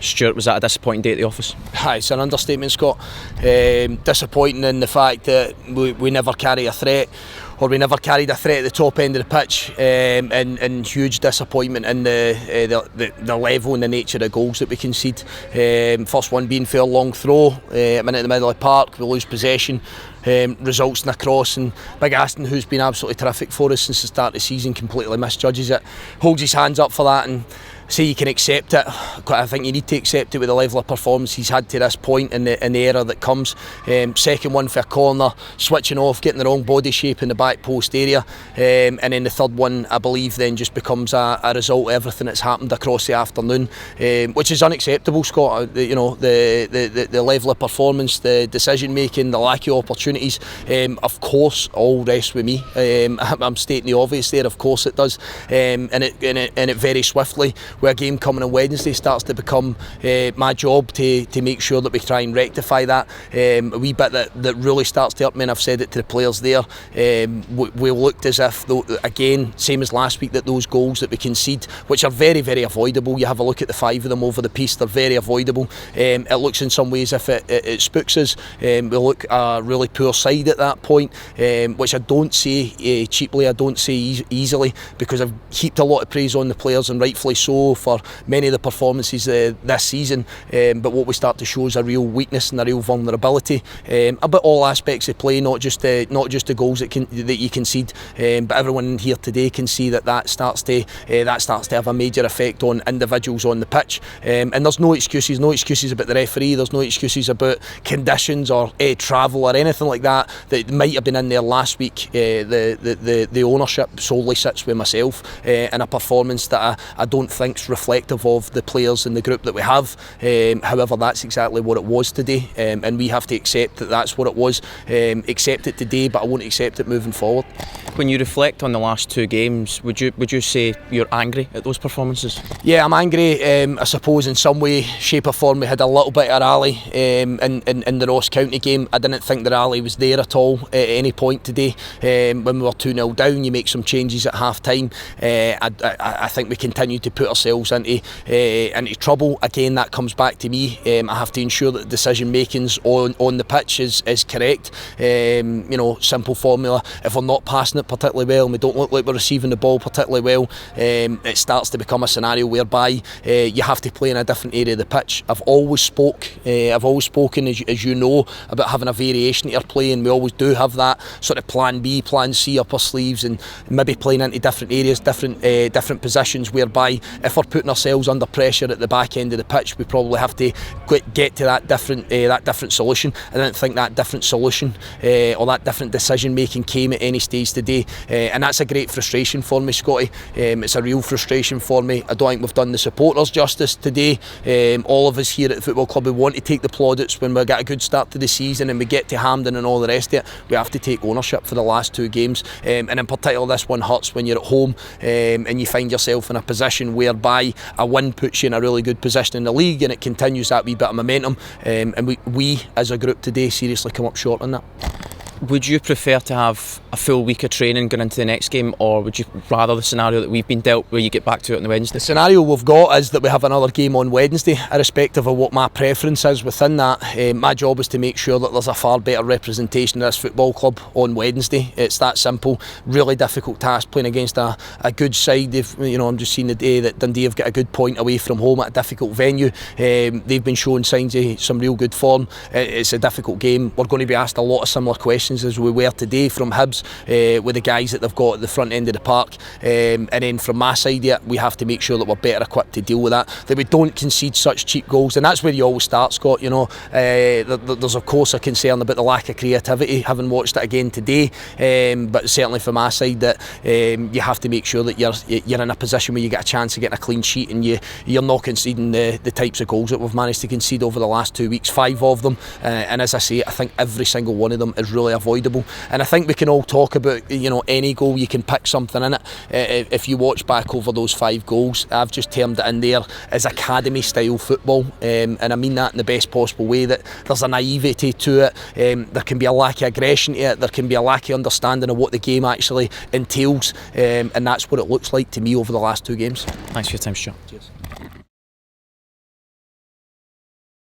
Stuart, was that a disappointing day at the office? Aye, it's an understatement, Scott. Disappointing in the fact that we never carry a threat, or we never carried a threat at the top end of the pitch, and huge disappointment in the level and the nature of the goals that we concede. First one being for a long throw, a minute in the middle of the park, we lose possession. Results in a cross, and Big Aston, who's been absolutely terrific for us since the start of the season, completely misjudges it, holds his hands up for that, and say you can accept it. I think you need to accept it with the level of performance he's had to this point and the error that comes. Second one for a corner, switching off, getting the wrong body shape in the back post area, and then the third one, I believe, then just becomes a result of everything that's happened across the afternoon, which is unacceptable, Scott. You know, the level of performance, the decision making, the lack of opportunities. Of course, all rests with me. I'm stating the obvious there. Of course it does, and it very swiftly. Where a game coming on Wednesday starts to become my job to make sure that we try and rectify that. A wee bit that really starts to hurt me, and I've said it to the players there. We looked as if, again, same as last week, that those goals that we concede, which are very, very avoidable, you have a look at the 5 of them over the piece, they're very avoidable. It looks in some ways as if it spooks us. We look a really poor side at that point, which I don't say cheaply, I don't say easily, because I've heaped a lot of praise on the players, and rightfully so, for many of the performances this season, but what we start to show is a real weakness and a real vulnerability about all aspects of play, not just the goals that you concede, but everyone here today can see that starts to have a major effect on individuals on the pitch, and there's no excuses about the referee, there's no excuses about conditions or travel or anything like that might have been in there last week. The ownership solely sits with myself, and a performance that I don't think reflective of the players in the group that we have. However, that's exactly what it was today, and we have to accept that that's what it was. Accept it today, but I won't accept it moving forward. When you reflect on the last 2 games, would you say you're angry at those performances? Yeah, I'm angry. I suppose in some way, shape or form, we had a little bit of rally in the Ross County game. I didn't think the rally was there at all at any point today. When we were 2-0 down, you make some changes at half time. I think we continued to put ourselves into trouble. Again, that comes back to me. I have to ensure that the decision making's on the pitch is correct. Simple formula. If we're not passing it particularly well, and we don't look like we're receiving the ball particularly well, it starts to become a scenario whereby you have to play in a different area of the pitch. I've always spoken, as you know, about having a variation to our play, and we always do have that sort of plan B, plan C up our sleeves, and maybe playing into different areas, different positions, whereby if we're putting ourselves under pressure at the back end of the pitch, we probably have to get to that different solution. I didn't think that different solution or that different decision making came at any stage today, and that's a great frustration for me, Scotty. It's a real frustration for me. I don't think we've done the supporters justice today. All of us here at the football club, we want to take the plaudits when we get a good start to the season and we get to Hampden and all the rest of it. We have to take ownership for the last 2 games, and in particular this one hurts when you're at home, and you find yourself in a position whereby a win puts you in a really good position in the league, and it continues that wee bit of momentum, and we as a group today seriously come up short on that. Would you prefer to have a full week of training going into the next game, or would you rather the scenario that we've been dealt where you get back to it on the Wednesday? The scenario we've got is that we have another game on Wednesday, irrespective of what my preference is within that. My job is to make sure that there's a far better representation of this football club on Wednesday. It's that simple. Really difficult task playing against a good side. I'm just seeing the day that Dundee have got a good point away from home at a difficult venue. They've been showing signs of some real good form. It's a difficult game. We're going to be asked a lot of similar questions as we were today from Hibs, with the guys that they've got at the front end of the park, and then from my side, we have to make sure that we're better equipped to deal with that we don't concede such cheap goals, and that's where you always start, Scott. There's of course a concern about the lack of creativity, having watched it again today, but certainly from my side that you have to make sure that you're in a position where you get a chance of getting a clean sheet, and you're not conceding the types of goals that we've managed to concede over the last 2 weeks, 5 of them, and as I say, I think every single one of them is really avoidable. And I think we can all talk about any goal, you can pick something in it. If you watch back over those 5 goals, I've just termed it in there as academy style football, and I mean that in the best possible way, that there's a naivety to it, there can be a lack of aggression to it, there can be a lack of understanding of what the game actually entails, and that's what it looks like to me over the last 2 games. Thanks for your time, Stuart. Cheers.